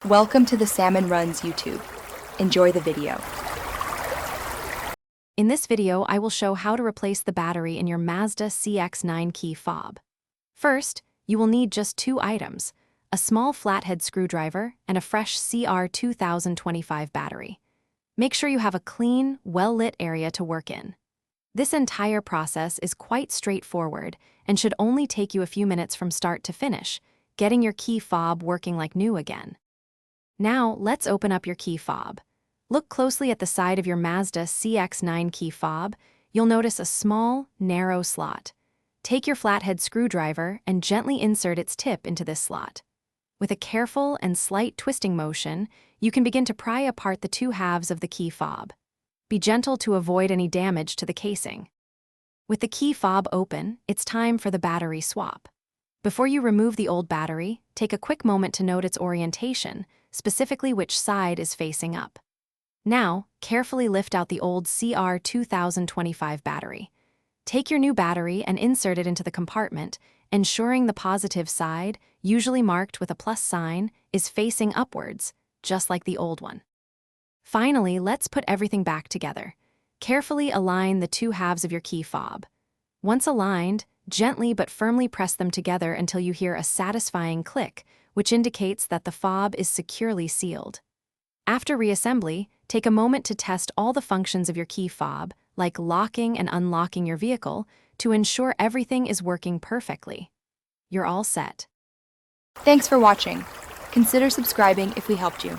Welcome to the Salmon Runs YouTube. Enjoy the video. In this video, I will show how to replace the battery in your Mazda CX-9 key fob. First, you will need just two items, a small flathead screwdriver and a fresh CR2025 battery. Make sure you have a clean, well-lit area to work in. This entire process is quite straightforward and should only take you a few minutes from start to finish, getting your key fob working like new again. Now, let's open up your key fob. Look closely at the side of your Mazda CX-9 key fob. You'll notice a small, narrow slot. Take your flathead screwdriver and gently insert its tip into this slot. With a careful and slight twisting motion, you can begin to pry apart the two halves of the key fob. Be gentle to avoid any damage to the casing. With the key fob open, it's time for the battery swap. Before you remove the old battery, take a quick moment to note its orientation, specifically which side is facing up. Now, carefully lift out the old CR2025 battery. Take your new battery and insert it into the compartment, ensuring the positive side, usually marked with a plus sign, is facing upwards, just like the old one. Finally, let's put everything back together. Carefully align the two halves of your key fob. Once aligned, gently but firmly press them together until you hear a satisfying click, which indicates that the fob is securely sealed. After reassembly, take a moment to test all the functions of your key fob, like locking and unlocking your vehicle, to ensure everything is working perfectly. You're all set. Thanks for watching. Consider subscribing if we helped you.